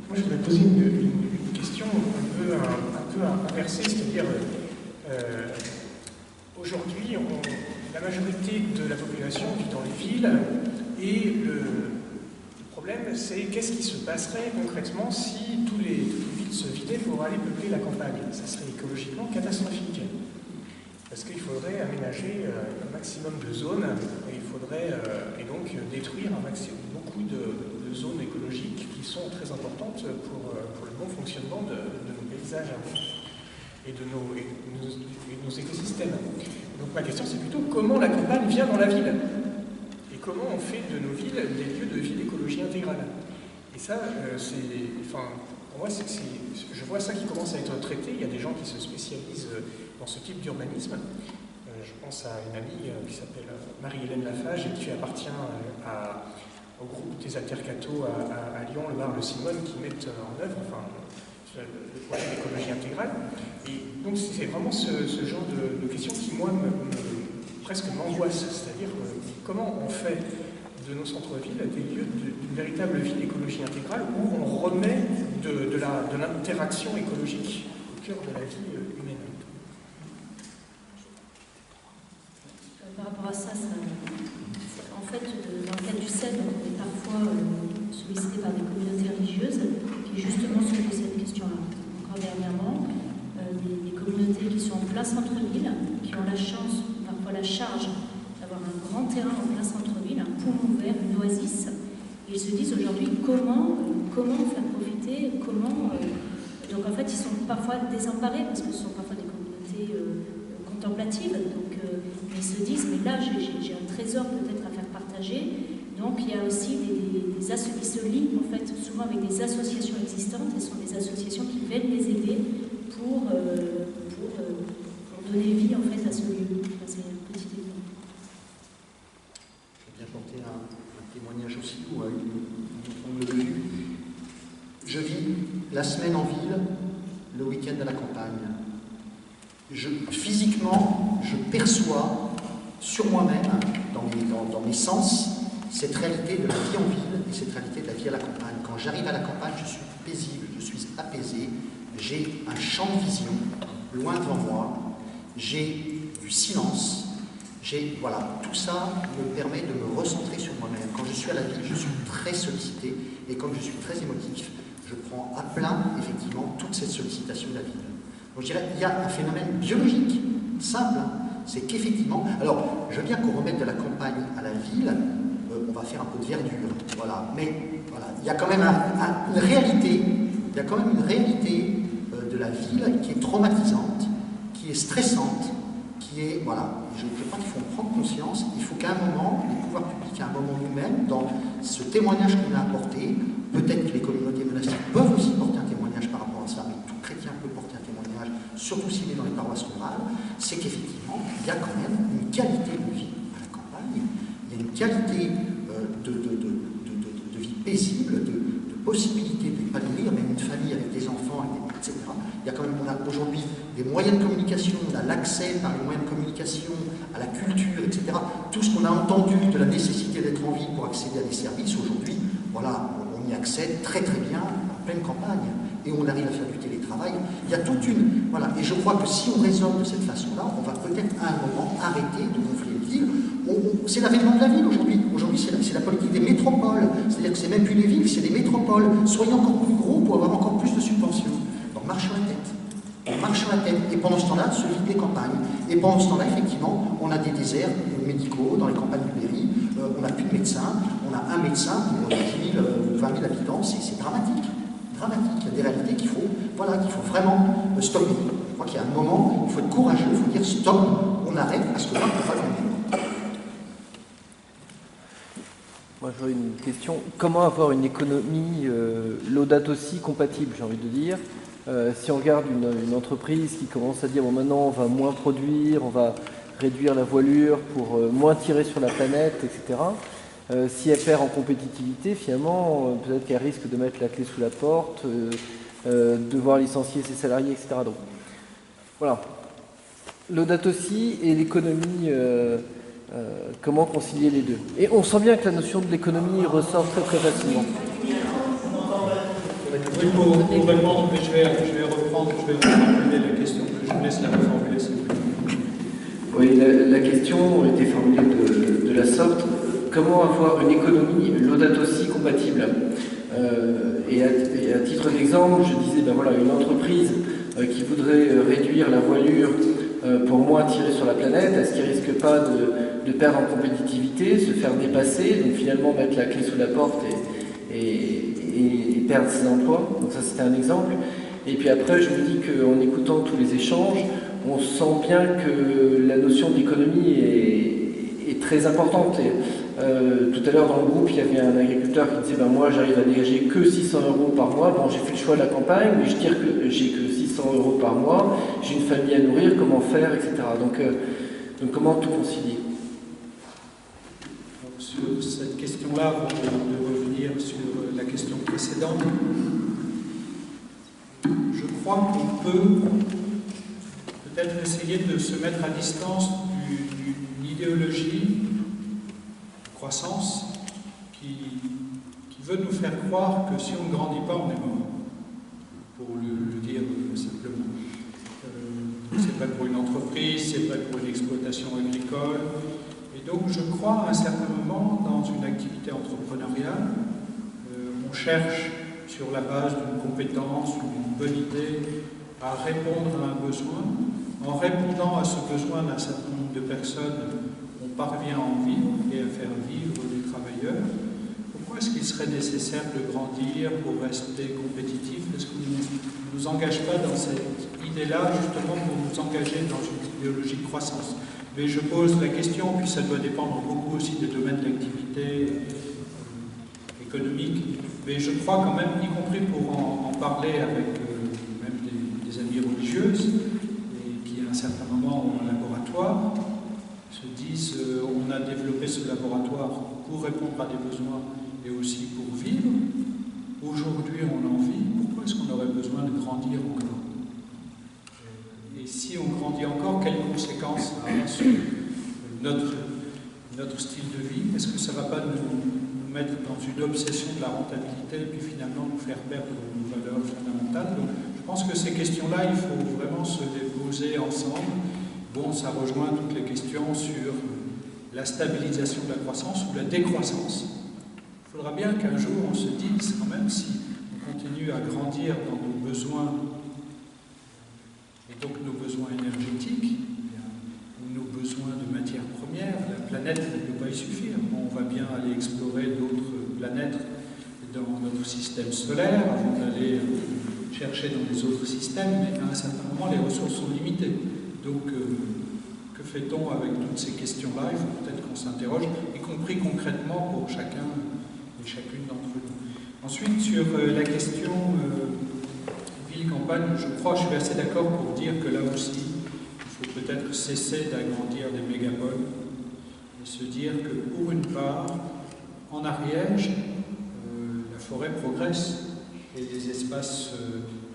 Moi, je voudrais poser une question un peu inversée, c'est-à-dire aujourd'hui, la majorité de la population vit dans les villes, et le problème, c'est qu'est-ce qui se passerait concrètement si toutes les villes se vidaient pour aller peupler la campagne. Ça serait écologiquement catastrophique. Parce qu'il faudrait aménager un maximum de zones, et il faudrait et donc détruire beaucoup de zones écologiques qui sont très importantes pour le bon fonctionnement de nos paysages et de nos écosystèmes. Donc ma question c'est plutôt comment la campagne vient dans la ville et comment on fait de nos villes des lieux de vie d'écologie intégrale. Et ça, pour moi, je vois ça qui commence à être traité. Il y a des gens qui se spécialisent dans ce type d'urbanisme. Je pense à une amie qui s'appelle Marie-Hélène Lafage et qui appartient au groupe des Altercato à Lyon, le Var, le Simone, qui mettent en œuvre le projet d'écologie intégrale. Et donc c'est vraiment ce genre de questions qui, moi, presque m'angoisse. C'est-à-dire comment on fait de nos centres-villes des lieux d'une véritable vie d'écologie intégrale où on remet de l'interaction écologique au cœur de la vie humaine. Par rapport à ça, en fait, dans le cadre du CED, on est parfois sollicité par des communautés religieuses qui justement se posent cette question-là. Encore dernièrement, des communautés qui sont en plein centre-ville, qui ont la chance, parfois la charge, d'avoir un grand terrain en plein centre-ville, un poumon vert, une oasis, et ils se disent aujourd'hui comment faire profiter, donc en fait ils sont parfois désemparés parce que ce sont parfois des communautés contemplatives, donc ils se disent mais là j'ai un trésor peut-être à faire partager, donc il y a aussi ils se lient en fait souvent avec des associations existantes, et ce sont des associations qui viennent les aider pour donner vie en fait à ce lieu. C'est un petit exemple. Je vais bien porter un témoignage aussi ou à une autre vue. Je vis la semaine en ville, le week-end à la campagne. Physiquement, je perçois sur moi-même, dans mes sens, cette réalité de la vie en ville et cette réalité de la vie à la campagne. Quand j'arrive à la campagne, je suis paisible, je suis apaisé, j'ai un champ de vision loin devant moi, j'ai du silence, tout ça me permet de me recentrer sur moi-même. Quand je suis à la ville, je suis très sollicité, et comme je suis très émotif, je prends à plein, effectivement, toute cette sollicitation de la ville. Donc je dirais qu'il y a un phénomène biologique, simple, c'est qu'effectivement, alors je veux bien qu'on remette de la campagne à la ville, on va faire un peu de verdure, voilà, mais voilà, il y a quand même une réalité, de la ville qui est traumatisante, qui est stressante, qui est, voilà, je crois qu'il faut en prendre conscience, il faut qu'à un moment, les pouvoirs publics, à un moment nous-mêmes, dans ce témoignage qu'on a apporté, peut-être que les communautés monastiques peuvent aussi porter un témoignage par rapport à ça, mais tout chrétien peut porter un témoignage, surtout s'il est dans les paroisses rurales, c'est qu'effectivement, il y a quand même une qualité de vie à la campagne, il y a une qualité de vie paisible, de possibilité d'épanouir, même une famille avec des enfants, etc. Il y a quand même, on a aujourd'hui des moyens de communication, on a l'accès par les moyens de communication à la culture, etc. Tout ce qu'on a entendu de la nécessité d'être en ville pour accéder à des services, aujourd'hui, voilà, on y accède très très bien en pleine campagne, et on arrive à faire du télétravail. Il y a toute une... Voilà, et je crois que si on raisonne de cette façon-là, on va peut-être à un moment arrêter de gonfler les villes. C'est l'avènement de la ville aujourd'hui. Aujourd'hui, c'est la politique des métropoles. C'est-à-dire que c'est même plus les villes, c'est des métropoles. Soyez encore plus gros pour avoir encore plus de subventions. Donc marche sur la tête. On marche sur la tête. Et pendant ce temps-là, se vident les campagnes. Et pendant ce temps-là, effectivement, on a des déserts médicaux dans les campagnes du Berry. On n'a plus de médecins. On a un médecin pour 10 000 ou 20 000 habitants. C'est dramatique. Dramatique. Il y a des réalités qu'il faut vraiment stopper. Je crois qu'il y a un moment, il faut être courageux, il faut dire stop, on arrête, parce que là, on va gagner. Moi, j'aurais une question. Comment avoir une économie Laudato Si compatible, j'ai envie de dire si on regarde une entreprise qui commence à dire bon, maintenant, on va moins produire, on va réduire la voilure pour moins tirer sur la planète, etc. Si elle perd en compétitivité, finalement, peut-être qu'elle risque de mettre la clé sous la porte, devoir licencier ses salariés, etc. Donc, voilà. Laudato Si et l'économie, comment concilier les deux. Et on sent bien que la notion de l'économie ressort très très facilement. Oui, pour répondre, mais je vais reformuler la question, que je vous laisse la reformuler, s'il vous plaît. Oui, la question était formulée de la sorte. Comment avoir une économie Laudato Si compatible et à titre d'exemple, je disais, ben voilà, une entreprise qui voudrait réduire la voilure pour moins tirer sur la planète, est-ce qu'il ne risque pas de perdre en compétitivité, se faire dépasser, donc finalement mettre la clé sous la porte et perdre ses emplois. Donc ça c'était un exemple. Et puis après je me dis qu'en écoutant tous les échanges, on sent bien que la notion d'économie est très importante. Et, tout à l'heure dans le groupe, il y avait un agriculteur qui disait moi j'arrive à dégager que 600 € par mois. Bon, j'ai fait le choix de la campagne, mais je dis que j'ai que 600 € par mois, j'ai une famille à nourrir, comment faire, etc. Donc comment tout concilier? Donc, sur cette question-là, avant de revenir sur la question précédente, je crois qu'on peut peut-être essayer de se mettre à distance d'une idéologie croissance qui veut nous faire croire que si on ne grandit pas, on est mort, pour le dire simplement. C'est pas pour une entreprise, c'est pas pour une exploitation agricole. Et donc je crois à un certain moment dans une activité entrepreneuriale, on cherche sur la base d'une compétence ou d'une bonne idée à répondre à un besoin. En répondant à ce besoin d'un certain nombre de personnes, on parvient à en vivre et à faire vivre les travailleurs. Pourquoi est-ce qu'il serait nécessaire de grandir pour rester compétitif? Est-ce qu'on ne nous engage pas dans cette idée-là, justement pour nous engager dans une idéologie de croissance? Mais je pose la question, puis ça doit dépendre beaucoup aussi des domaines d'activité économique. Mais je crois quand même, y compris pour en parler avec même des amies religieuses, et qui à un certain moment ont un laboratoire, se disent on a développé ce laboratoire pour répondre à des besoins et aussi pour vivre. Aujourd'hui on en vit, pourquoi est-ce qu'on aurait besoin de grandir encore? Et si on grandit encore, quelles conséquences ça a sur notre style de vie? Est-ce que ça ne va pas nous mettre dans une obsession de la rentabilité et puis finalement nous faire perdre nos valeurs fondamentales? Donc je pense que ces questions-là, il faut vraiment se les poser ensemble. Bon, ça rejoint toutes les questions sur la stabilisation de la croissance ou la décroissance. Il faudra bien qu'un jour on se dise, quand même, si on continue à grandir dans nos besoins, et donc nos besoins énergétiques, ou nos besoins de matières premières, la planète ne peut pas y suffire. Bon, on va bien aller explorer d'autres planètes dans notre système solaire avant d'aller chercher dans les autres systèmes, mais à un certain moment, les ressources sont limitées. Donc, que fait-on avec toutes ces questions-là? Il faut peut-être qu'on s'interroge, y compris concrètement pour chacun et chacune d'entre nous. Ensuite, sur la question ville-campagne, je suis assez d'accord pour dire que là aussi, il faut peut-être cesser d'agrandir des mégapoles et se dire que, pour une part, en Ariège, la forêt progresse et les espaces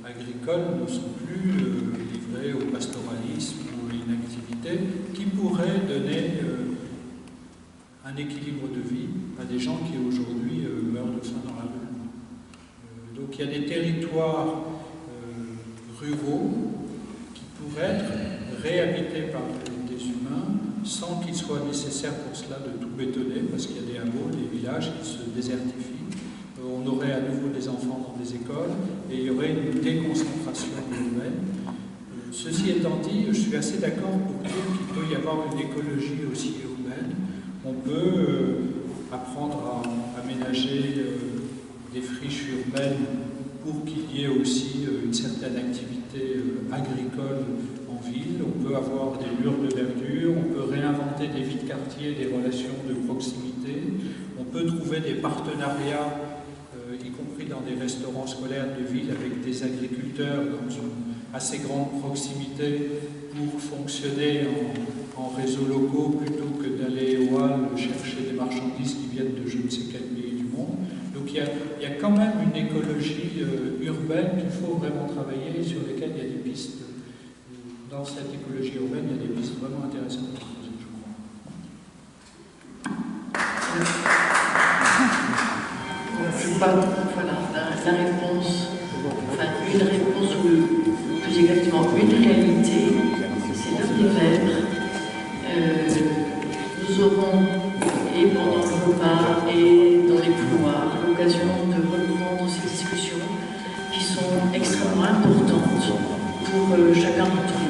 agricoles ne sont plus livrés au pastoralisme ou à une activité qui pourrait donner un équilibre de vie à des gens qui aujourd'hui meurent de faim dans la rue. Donc il y a des territoires ruraux qui pourraient être réhabités par des humains sans qu'il soit nécessaire pour cela de tout bétonner, parce qu'il y a des hameaux, des villages qui se désertifient. On aurait à nouveau des enfants dans des écoles et il y aurait une déconcentration urbaine. Ceci étant dit, je suis assez d'accord pour dire qu'il peut y avoir une écologie aussi urbaine. On peut apprendre à aménager des friches urbaines pour qu'il y ait aussi une certaine activité agricole en ville. On peut avoir des murs de verdure, on peut réinventer des vies de quartier, des relations de proximité. On peut trouver des partenariats y compris dans des restaurants scolaires de ville avec des agriculteurs dans une assez grande proximité pour fonctionner en réseaux locaux plutôt que d'aller au hall chercher des marchandises qui viennent de je ne sais quel pays du monde. Donc il y a quand même une écologie urbaine qu'il faut vraiment travailler et sur lesquelles il y a des pistes. Dans cette écologie urbaine, il y a des pistes vraiment intéressantes à poser, je crois. Voilà, la réponse, enfin une réponse ou plus exactement une réalité, c'est l'heure des Vêpres. Nous aurons, et pendant le repas et dans les couloirs, l'occasion de reprendre ces discussions qui sont extrêmement importantes pour chacun d'entre nous.